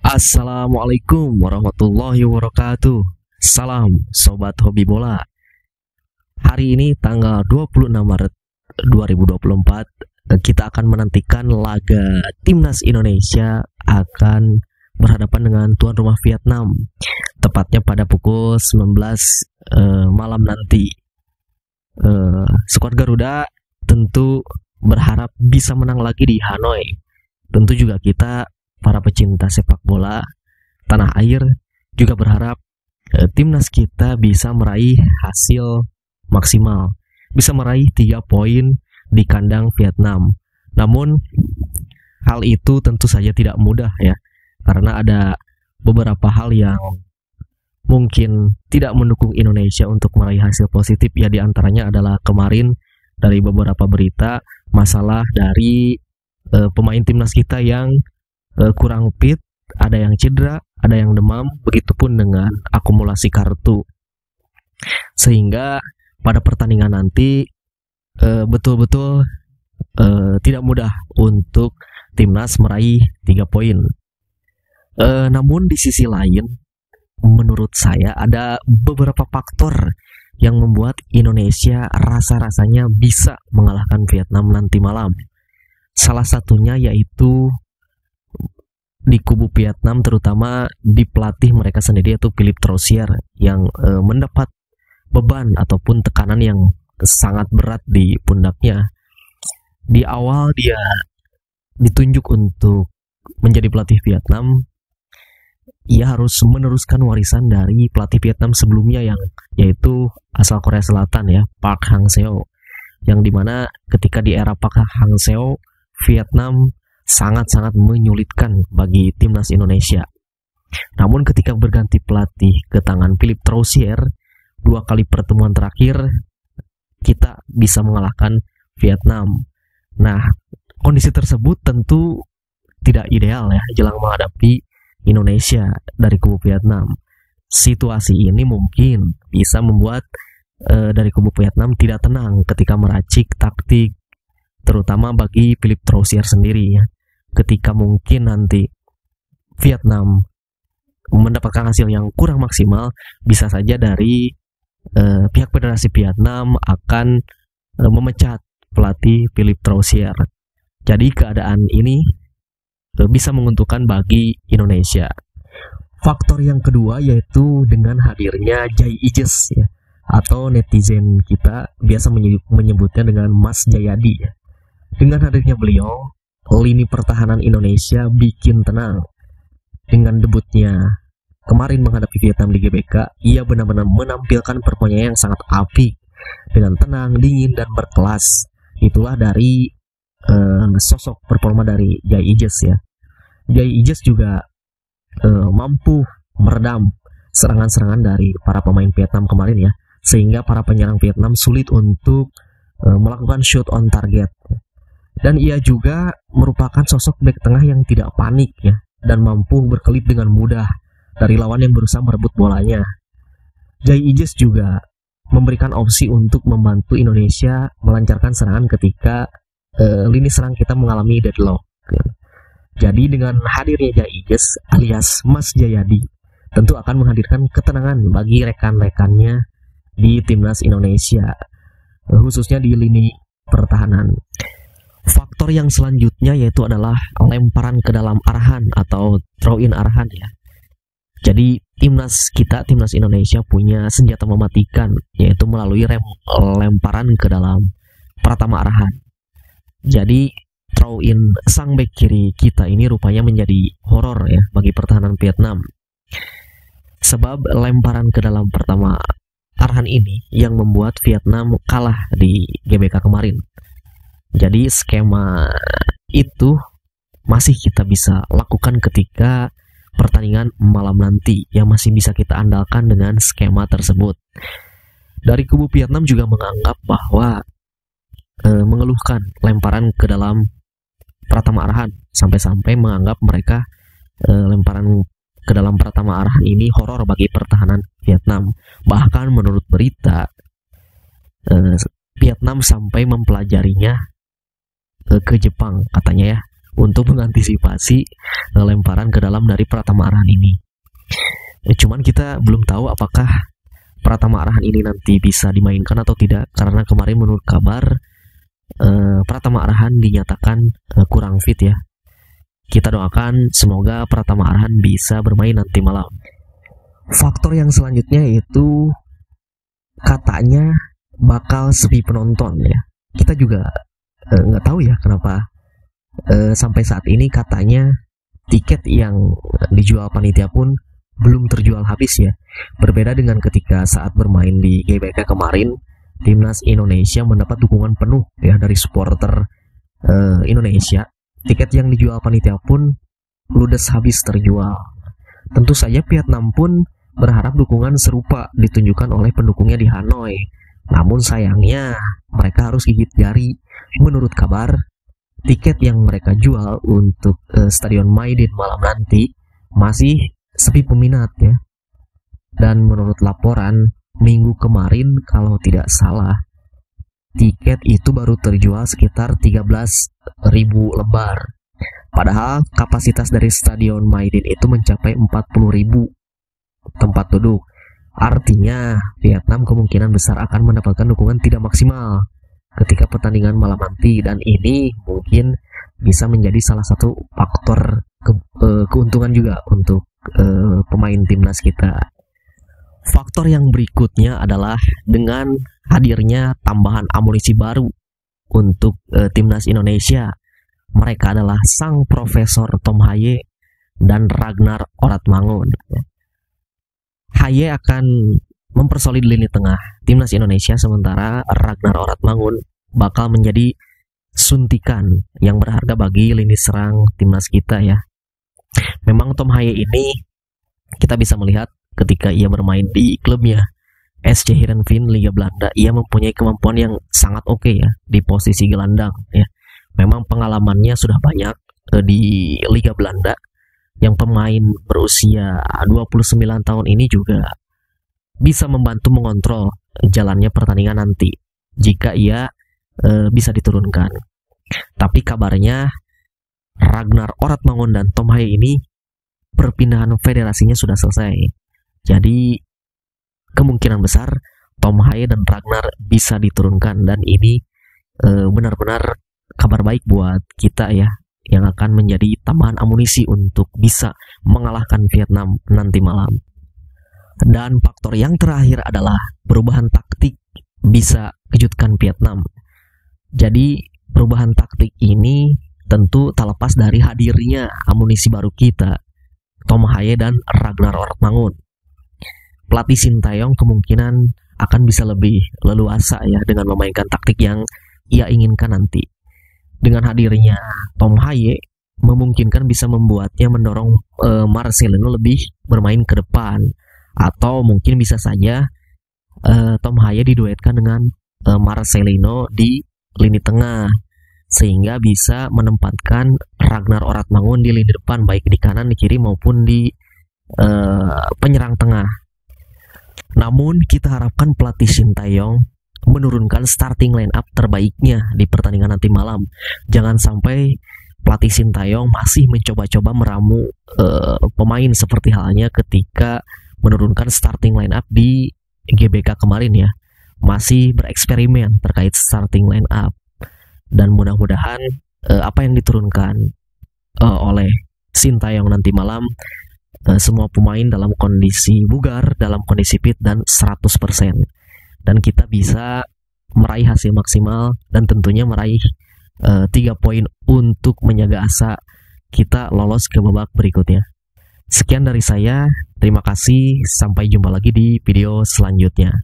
Assalamualaikum warahmatullahi wabarakatuh. Salam Sobat Hobi Bola. Hari ini tanggal 26 Maret 2024, kita akan menantikan laga Timnas Indonesia akan berhadapan dengan tuan rumah Vietnam, tepatnya pada pukul 19 malam nanti. Skuad Garuda tentu berharap bisa menang lagi di Hanoi. Tentu juga kita, para pecinta sepak bola tanah air, juga berharap timnas kita bisa meraih hasil maksimal, bisa meraih 3 poin di kandang Vietnam. Namun hal itu tentu saja tidak mudah ya, karena ada beberapa hal yang mungkin tidak mendukung Indonesia untuk meraih hasil positif ya. Di antaranya adalah kemarin dari beberapa berita masalah dari pemain timnas kita yang kurang fit, ada yang cedera, ada yang demam, begitupun dengan akumulasi kartu. Sehingga pada pertandingan nanti betul-betul tidak mudah untuk timnas meraih 3 poin. Namun di sisi lain, menurut saya ada beberapa faktor yang membuat Indonesia rasa-rasanya bisa mengalahkan Vietnam nanti malam. Salah satunya yaitu di kubu Vietnam, terutama di pelatih mereka sendiri, yaitu Philippe Troussier, yang mendapat beban ataupun tekanan yang sangat berat di pundaknya. Di awal dia ditunjuk untuk menjadi pelatih Vietnam, ia harus meneruskan warisan dari pelatih Vietnam sebelumnya, yang yaitu asal Korea Selatan ya, Park Hang-seo, yang dimana ketika di era Park Hang-seo, Vietnam sangat-sangat menyulitkan bagi timnas Indonesia. Namun ketika berganti pelatih ke tangan Philippe Troussier, 2 kali pertemuan terakhir kita bisa mengalahkan Vietnam. Nah, kondisi tersebut tentu tidak ideal ya jelang menghadapi Indonesia dari kubu Vietnam. Situasi ini mungkin bisa membuat dari kubu Vietnam tidak tenang ketika meracik taktik, terutama bagi Philippe Troussier sendiri ya. Ketika mungkin nanti Vietnam mendapatkan hasil yang kurang maksimal, bisa saja dari pihak Federasi Vietnam akan memecat pelatih Philippe Troussier. Jadi keadaan ini bisa menguntungkan bagi Indonesia. Faktor yang kedua yaitu dengan hadirnya Jai Ijes ya, atau netizen kita biasa menyebutnya dengan Mas Jayadi ya. Dengan hadirnya beliau, lini pertahanan Indonesia bikin tenang. Dengan debutnya kemarin menghadapi Vietnam di GBK, ia benar-benar menampilkan performanya yang sangat apik dengan tenang, dingin, dan berkelas. Itulah dari sosok performa dari Jai Ijes ya. Jai Ijes juga mampu meredam serangan-serangan dari para pemain Vietnam kemarin ya, sehingga para penyerang Vietnam sulit untuk melakukan shoot on target. Dan ia juga merupakan sosok bek tengah yang tidak panik ya, dan mampu berkelip dengan mudah dari lawan yang berusaha merebut bolanya. Jai Ijes juga memberikan opsi untuk membantu Indonesia melancarkan serangan ketika lini serang kita mengalami deadlock. Jadi dengan hadirnya Jai Ijes alias Mas Jayadi, tentu akan menghadirkan ketenangan bagi rekan-rekannya di timnas Indonesia, khususnya di lini pertahanan. Faktor yang selanjutnya yaitu adalah lemparan ke dalam arahan atau throw in arahan ya. Jadi timnas Indonesia punya senjata mematikan, yaitu melalui lemparan ke dalam pratama arahan. Jadi throw in sang bek kiri kita ini rupanya menjadi horor ya bagi pertahanan Vietnam. Sebab lemparan ke dalam pertama arahan ini yang membuat Vietnam kalah di GBK kemarin. Jadi skema itu masih kita bisa lakukan ketika pertandingan malam nanti, yang masih bisa kita andalkan dengan skema tersebut. Dari kubu Vietnam juga menganggap bahwa mengeluhkan lemparan ke dalam pratama arahan, sampai-sampai menganggap mereka lemparan ke dalam pratama arahan ini horor bagi pertahanan Vietnam. Bahkan menurut berita Vietnam sampai mempelajarinya ke Jepang katanya ya, untuk mengantisipasi lemparan ke dalam dari Pratama Arhan ini. Cuman kita belum tahu apakah Pratama Arhan ini nanti bisa dimainkan atau tidak, karena kemarin menurut kabar Pratama Arhan dinyatakan kurang fit ya. Kita doakan semoga Pratama Arhan bisa bermain nanti malam. Faktor yang selanjutnya yaitu katanya bakal sepi penonton ya. Kita juga nggak tahu ya kenapa sampai saat ini katanya tiket yang dijual panitia pun belum terjual habis ya. Berbeda dengan ketika saat bermain di GBK kemarin, Timnas Indonesia mendapat dukungan penuh ya dari supporter Indonesia. Tiket yang dijual panitia pun ludes habis terjual. Tentu saja Vietnam pun berharap dukungan serupa ditunjukkan oleh pendukungnya di Hanoi. Namun sayangnya mereka harus gigit jari. Menurut kabar, tiket yang mereka jual untuk Stadion Maidin malam nanti masih sepi peminat ya. Dan menurut laporan minggu kemarin kalau tidak salah, tiket itu baru terjual sekitar 13.000 lembar. Padahal kapasitas dari Stadion Maidin itu mencapai 40.000 tempat duduk. Artinya Vietnam kemungkinan besar akan mendapatkan dukungan tidak maksimal ketika pertandingan malam nanti, dan ini mungkin bisa menjadi salah satu faktor keuntungan juga untuk pemain timnas kita. Faktor yang berikutnya adalah dengan hadirnya tambahan amunisi baru untuk timnas Indonesia. Mereka adalah sang Profesor Tom Haye dan Ragnar Oratmangun. Haye akan mempersolid lini tengah timnas Indonesia, sementara Ragnar Oratmangun bakal menjadi suntikan yang berharga bagi lini serang timnas kita ya. Memang Tom Haye ini kita bisa melihat ketika ia bermain di klubnya SC Heerenveen Liga Belanda, ia mempunyai kemampuan yang sangat oke ya di posisi gelandang ya. Memang pengalamannya sudah banyak di Liga Belanda. Yang pemain berusia 29 tahun ini juga bisa membantu mengontrol jalannya pertandingan nanti jika ia bisa diturunkan. Tapi kabarnya Ragnar Oratmangun dan Tom Haye ini perpindahan federasinya sudah selesai. Jadi kemungkinan besar Tom Haye dan Ragnar bisa diturunkan, dan ini benar-benar kabar baik buat kita ya, yang akan menjadi tambahan amunisi untuk bisa mengalahkan Vietnam nanti malam. Dan faktor yang terakhir adalah perubahan taktik bisa kejutkan Vietnam. Jadi perubahan taktik ini tentu tak lepas dari hadirnya amunisi baru kita, Tom Haye dan Ragnar Oratmangun. Pelatih Sintayong kemungkinan akan bisa lebih leluasa ya dengan memainkan taktik yang ia inginkan nanti. Dengan hadirnya Tom Haye memungkinkan bisa membuatnya mendorong Marcelino lebih bermain ke depan, atau mungkin bisa saja Tom Haye diduetkan dengan Marcelino di lini tengah sehingga bisa menempatkan Ragnar Oratmangun di lini depan, baik di kanan, di kiri maupun di penyerang tengah. Namun kita harapkan pelatih Sintayong menurunkan starting line up terbaiknya di pertandingan nanti malam. Jangan sampai pelatih Sintayong masih mencoba-coba meramu pemain seperti halnya ketika menurunkan starting line up di GBK kemarin ya. Masih bereksperimen terkait starting line up, dan mudah-mudahan apa yang diturunkan oleh Sintayong nanti malam, semua pemain dalam kondisi bugar, dalam kondisi fit dan 100%. Dan kita bisa meraih hasil maksimal dan tentunya meraih 3 poin untuk menjaga asa kita lolos ke babak berikutnya. Sekian dari saya, terima kasih, sampai jumpa lagi di video selanjutnya.